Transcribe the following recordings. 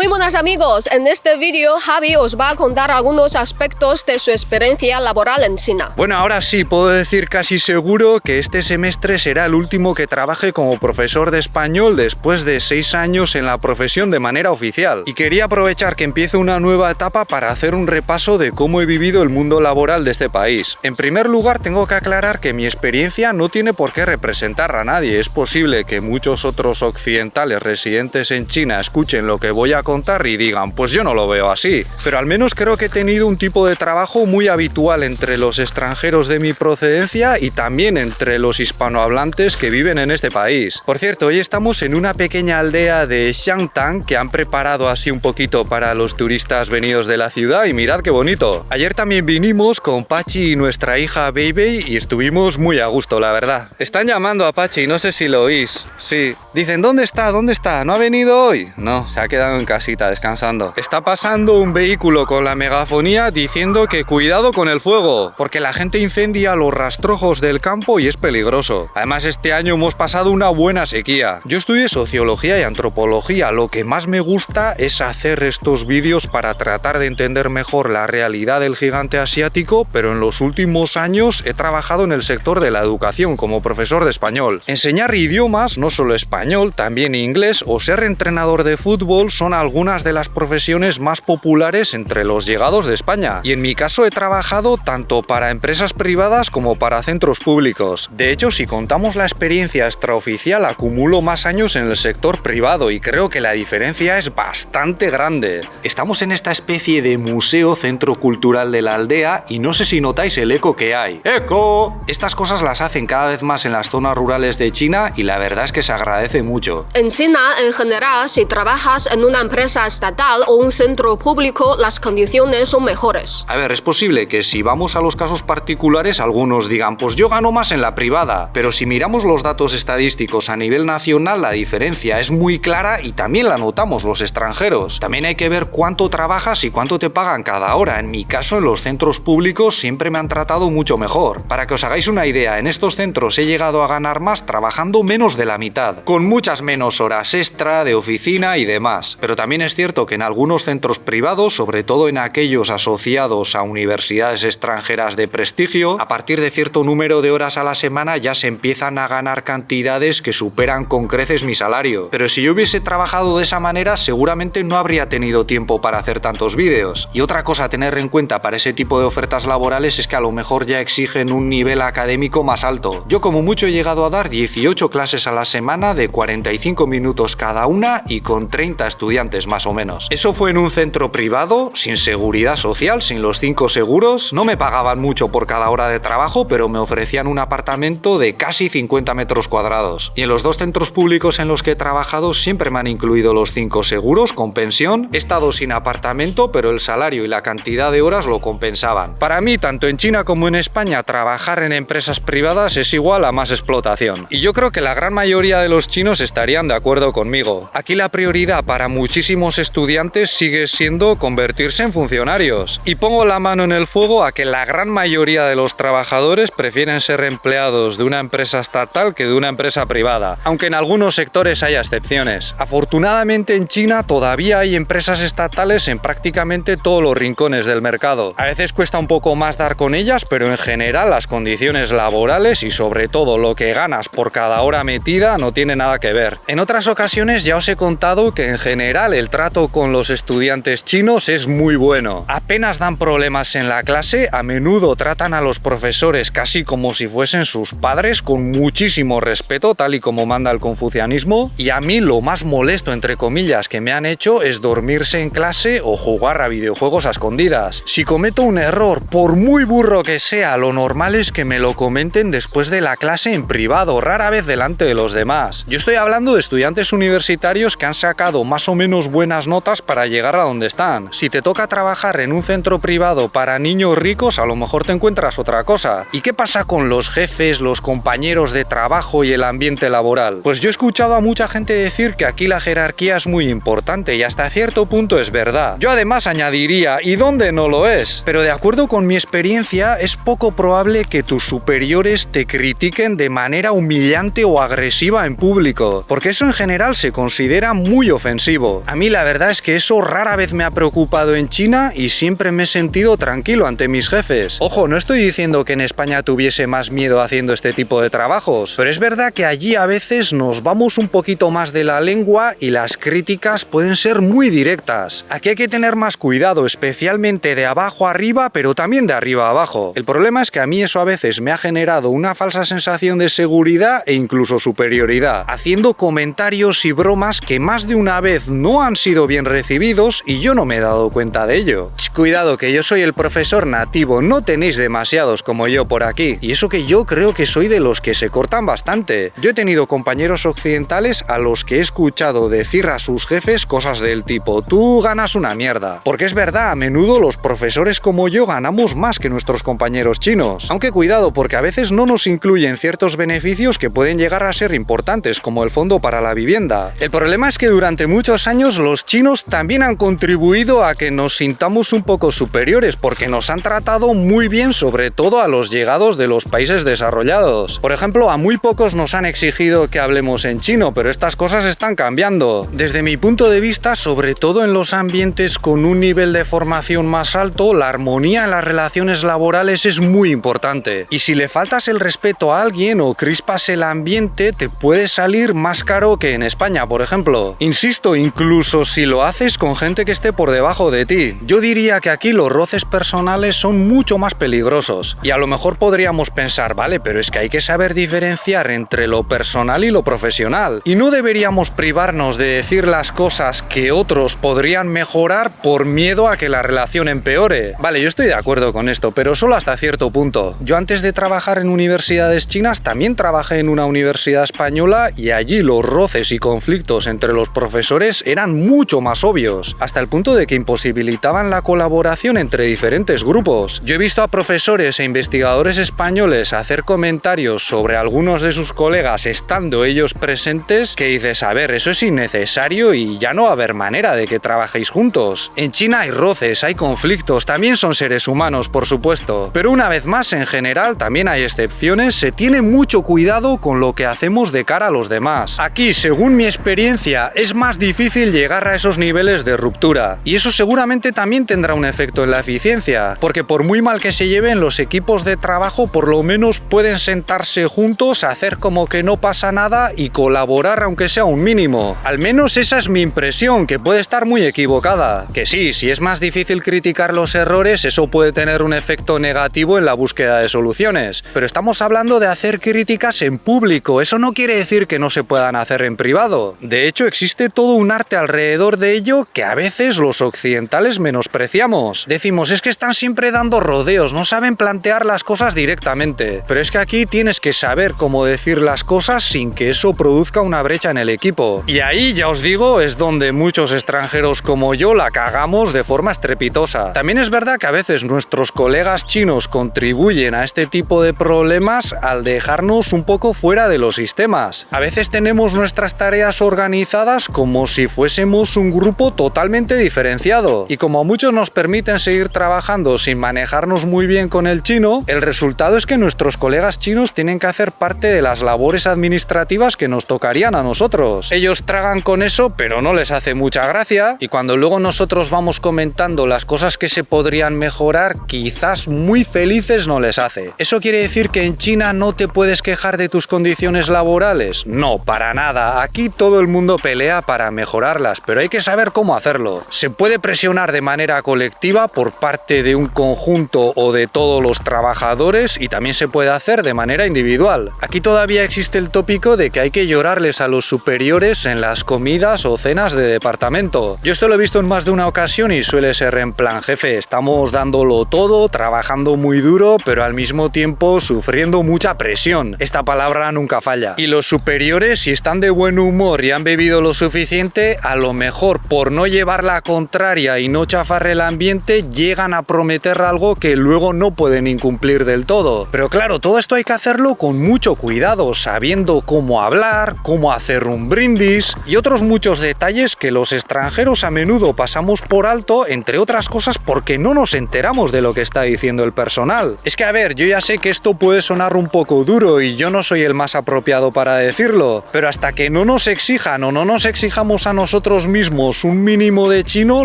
Muy buenas amigos, en este vídeo Javi os va a contar algunos aspectos de su experiencia laboral en China. Bueno, ahora sí, puedo decir casi seguro que este semestre será el último que trabaje como profesor de español después de 6 años en la profesión de manera oficial. Y quería aprovechar que empiece una nueva etapa para hacer un repaso de cómo he vivido el mundo laboral de este país. En primer lugar, tengo que aclarar que mi experiencia no tiene por qué representar a nadie. Es posible que muchos otros occidentales residentes en China escuchen lo que voy a contar y digan, pues yo no lo veo así. Pero al menos creo que he tenido un tipo de trabajo muy habitual entre los extranjeros de mi procedencia y también entre los hispanohablantes que viven en este país. Por cierto, hoy estamos en una pequeña aldea de Xiangtan que han preparado así un poquito para los turistas venidos de la ciudad y mirad qué bonito. Ayer también vinimos con Pachi y nuestra hija Baby y estuvimos muy a gusto, la verdad. Están llamando a Pachi, no sé si lo oís. Sí. Dicen, ¿dónde está? ¿Dónde está? ¿No ha venido hoy? No, se ha quedado en casita descansando. Está pasando un vehículo con la megafonía diciendo que cuidado con el fuego, porque la gente incendia los rastrojos del campo y es peligroso. Además, este año hemos pasado una buena sequía. Yo estudié sociología y antropología. Lo que más me gusta es hacer estos vídeos para tratar de entender mejor la realidad del gigante asiático, pero en los últimos años he trabajado en el sector de la educación como profesor de español. Enseñar idiomas, no solo español, también inglés, o ser entrenador de fútbol son algunas de las profesiones más populares entre los llegados de España. Y en mi caso he trabajado tanto para empresas privadas como para centros públicos. De hecho, si contamos la experiencia extraoficial, acumulo más años en el sector privado y creo que la diferencia es bastante grande. Estamos en esta especie de museo centro cultural de la aldea y no sé si notáis el eco que hay. ¡Eco! Estas cosas las hacen cada vez más en las zonas rurales de China y la verdad es que se agradece mucho. En China, en general, si trabajas en una empresa estatal o un centro público, las condiciones son mejores. A ver, es posible que si vamos a los casos particulares, algunos digan, pues yo gano más en la privada. Pero si miramos los datos estadísticos a nivel nacional, la diferencia es muy clara y también la notamos los extranjeros. También hay que ver cuánto trabajas y cuánto te pagan cada hora. En mi caso, en los centros públicos siempre me han tratado mucho mejor. Para que os hagáis una idea, en estos centros he llegado a ganar más trabajando menos de la mitad, con muchas menos horas extra de oficina y demás. Pero también es cierto que en algunos centros privados, sobre todo en aquellos asociados a universidades extranjeras de prestigio, a partir de cierto número de horas a la semana ya se empiezan a ganar cantidades que superan con creces mi salario. Pero si yo hubiese trabajado de esa manera, seguramente no habría tenido tiempo para hacer tantos vídeos. Y otra cosa a tener en cuenta para ese tipo de ofertas laborales es que a lo mejor ya exigen un nivel académico más alto. Yo como mucho he llegado a dar 18 clases a la semana de 45 minutos cada una y con 30 estudiantes más o menos. Eso fue en un centro privado, sin seguridad social, sin los 5 seguros. No me pagaban mucho por cada hora de trabajo, pero me ofrecían un apartamento de casi 50 metros cuadrados. Y en los 2 centros públicos en los que he trabajado siempre me han incluido los 5 seguros con pensión. He estado sin apartamento, pero el salario y la cantidad de horas lo compensaban. Para mí, tanto en China como en España, trabajar en empresas privadas es igual a más explotación. Y yo creo que la gran mayoría de los chinos estarían de acuerdo conmigo. Aquí la prioridad para muchísimos estudiantes sigue siendo convertirse en funcionarios. Y pongo la mano en el fuego a que la gran mayoría de los trabajadores prefieren ser empleados de una empresa estatal que de una empresa privada, aunque en algunos sectores haya excepciones. Afortunadamente en China todavía hay empresas estatales en prácticamente todos los rincones del mercado. A veces cuesta un poco más dar con ellas, pero en general las condiciones laborales y sobre todo lo que ganas por cada hora metida no tiene nada que ver. En otras ocasiones ya os he contado que en general el trato con los estudiantes chinos es muy bueno. Apenas dan problemas en la clase, a menudo tratan a los profesores casi como si fuesen sus padres, con muchísimo respeto, tal y como manda el confucianismo. Y a mí lo más molesto, entre comillas, que me han hecho es dormirse en clase o jugar a videojuegos a escondidas. Si cometo un error, por muy burro que sea, lo normal es que me lo comenten después de la clase en privado, rara vez delante de los demás. Yo estoy hablando de estudiantes universitarios que han sacado más o menos buenas notas para llegar a donde están. Si te toca trabajar en un centro privado para niños ricos, a lo mejor te encuentras otra cosa. ¿Y qué pasa con los jefes, los compañeros de trabajo y el ambiente laboral? Pues yo he escuchado a mucha gente decir que aquí la jerarquía es muy importante y hasta cierto punto es verdad. Yo además añadiría, ¿y dónde no lo es? Pero de acuerdo con mi experiencia, es poco probable que tus superiores te critiquen de manera humillante o agresiva en público, porque eso en general se considera muy ofensivo. A A mí la verdad es que eso rara vez me ha preocupado en China y siempre me he sentido tranquilo ante mis jefes. Ojo, no estoy diciendo que en España tuviese más miedo haciendo este tipo de trabajos, pero es verdad que allí a veces nos vamos un poquito más de la lengua y las críticas pueden ser muy directas. Aquí hay que tener más cuidado, especialmente de abajo arriba, pero también de arriba abajo. El problema es que a mí eso a veces me ha generado una falsa sensación de seguridad e incluso superioridad, haciendo comentarios y bromas que más de una vez no han sido bien recibidos y yo no me he dado cuenta de ello. Cuidado, que yo soy el profesor nativo, no tenéis demasiados como yo por aquí, y eso que yo creo que soy de los que se cortan bastante. Yo he tenido compañeros occidentales a los que he escuchado decir a sus jefes cosas del tipo: tú ganas una mierda. Porque es verdad, a menudo los profesores como yo ganamos más que nuestros compañeros chinos. Aunque cuidado, porque a veces no nos incluyen ciertos beneficios que pueden llegar a ser importantes, como el fondo para la vivienda. El problema es que durante muchos años los chinos también han contribuido a que nos sintamos un poco superiores, porque nos han tratado muy bien, sobre todo a los llegados de los países desarrollados. Por ejemplo, a muy pocos nos han exigido que hablemos en chino, pero estas cosas están cambiando. Desde mi punto de vista, sobre todo en los ambientes con un nivel de formación más alto, la armonía en las relaciones laborales es muy importante. Y si le faltas el respeto a alguien o crispas el ambiente, te puede salir más caro que en España, por ejemplo. Insisto, incluso si lo haces con gente que esté por debajo de ti. Yo diría que aquí los roces personales son mucho más peligrosos. Y a lo mejor podríamos pensar, vale, pero es que hay que saber diferenciar entre lo personal y lo profesional. Y no deberíamos privarnos de decir las cosas que otros podrían mejorar por miedo a que la relación empeore. Vale, yo estoy de acuerdo con esto, pero solo hasta cierto punto. Yo antes de trabajar en universidades chinas también trabajé en una universidad española y allí los roces y conflictos entre los profesores eran mucho más obvios, hasta el punto de que imposibilitaban la colaboración entre diferentes grupos. Yo he visto a profesores e investigadores españoles hacer comentarios sobre algunos de sus colegas estando ellos presentes que dices, a ver, eso es innecesario y ya no va a haber manera de que trabajéis juntos. En China hay roces, hay conflictos, también son seres humanos, por supuesto. Pero una vez más, en general, también hay excepciones, se tiene mucho cuidado con lo que hacemos de cara a los demás. Aquí, según mi experiencia, es más difícil llegar a esos niveles de ruptura. Y eso seguramente también tendrá un efecto en la eficiencia, porque por muy mal que se lleven, los equipos de trabajo por lo menos pueden sentarse juntos, hacer como que no pasa nada y colaborar aunque sea un mínimo. Al menos esa es mi impresión, que puede estar muy equivocada. Que sí, si es más difícil criticar los errores, eso puede tener un efecto negativo en la búsqueda de soluciones. Pero estamos hablando de hacer críticas en público, eso no quiere decir que no se puedan hacer en privado. De hecho, existe todo un arte alrededor de ello que a veces los occidentales menospreciamos. Decimos, es que están siempre dando rodeos, no saben plantear las cosas directamente. Pero es que aquí tienes que saber cómo decir las cosas sin que eso produzca una brecha en el equipo. Y ahí, ya os digo, es donde muchos extranjeros como yo la cagamos de forma estrepitosa. También es verdad que a veces nuestros colegas chinos contribuyen a este tipo de problemas al dejarnos un poco fuera de los sistemas. A veces tenemos nuestras tareas organizadas como si fuésemos un grupo totalmente diferenciado. Y como a muchos nos permiten seguir trabajando sin manejarnos muy bien con el chino, el resultado es que nuestros colegas chinos tienen que hacer parte de las labores administrativas que nos tocarían a nosotros. Ellos tragan con eso, pero no les hace mucha gracia, y cuando luego nosotros vamos comentando las cosas que se podrían mejorar, quizás muy felices no les hace. ¿Eso quiere decir que en China no te puedes quejar de tus condiciones laborales? No, para nada. Aquí todo el mundo pelea para mejorarlas, pero hay que saber cómo hacerlo. Se puede presionar de manera colectiva por parte de un conjunto o de todos los trabajadores y también se puede hacer de manera individual. Aquí todavía existe el tópico de que hay que llorarles a los superiores en las comidas o cenas de departamento. Yo esto lo he visto en más de una ocasión y suele ser en plan, jefe, estamos dándolo todo, trabajando muy duro, pero al mismo tiempo sufriendo mucha presión. Esta palabra nunca falla. Y los superiores, si están de buen humor y han bebido lo suficiente, a lo mejor por no llevar la contraria y no chafar el ambiente, llegan a prometer algo que luego no pueden incumplir del todo. Pero claro, todo esto hay que hacerlo con mucho cuidado, sabiendo cómo hablar, cómo hacer un brindis y otros muchos detalles que los extranjeros a menudo pasamos por alto, entre otras cosas porque no nos enteramos de lo que está diciendo el personal. Es que a ver, yo ya sé que esto puede sonar un poco duro y yo no soy el más apropiado para decirlo, pero hasta que no nos exijan o no nos exijamos a nosotros nosotros mismos un mínimo de chino,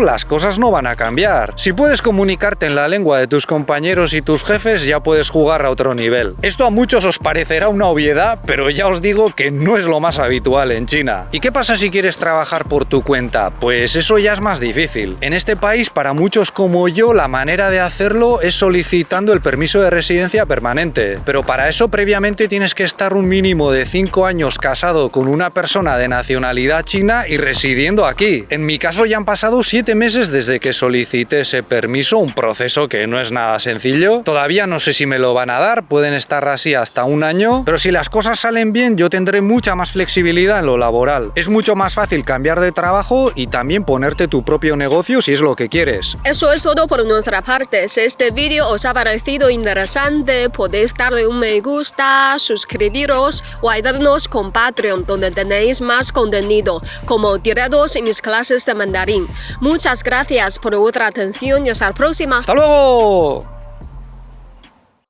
las cosas no van a cambiar. Si puedes comunicarte en la lengua de tus compañeros y tus jefes, ya puedes jugar a otro nivel. Esto a muchos os parecerá una obviedad, pero ya os digo que no es lo más habitual en China. ¿Y qué pasa si quieres trabajar por tu cuenta? Pues eso ya es más difícil. En este país, para muchos como yo, la manera de hacerlo es solicitando el permiso de residencia permanente. Pero para eso previamente tienes que estar un mínimo de 5 años casado con una persona de nacionalidad china y residiendo aquí. En mi caso ya han pasado 7 meses desde que solicité ese permiso, un proceso que no es nada sencillo. Todavía no sé si me lo van a dar, pueden estar así hasta un año, pero si las cosas salen bien yo tendré mucha más flexibilidad en lo laboral. Es mucho más fácil cambiar de trabajo y también ponerte tu propio negocio si es lo que quieres. Eso es todo por nuestra parte. Si este vídeo os ha parecido interesante, podéis darle un me gusta, suscribiros o ayudarnos con Patreon, donde tenéis más contenido, como directos y mis clases de mandarín. Muchas gracias por vuestra atención y hasta la próxima. ¡Hasta luego!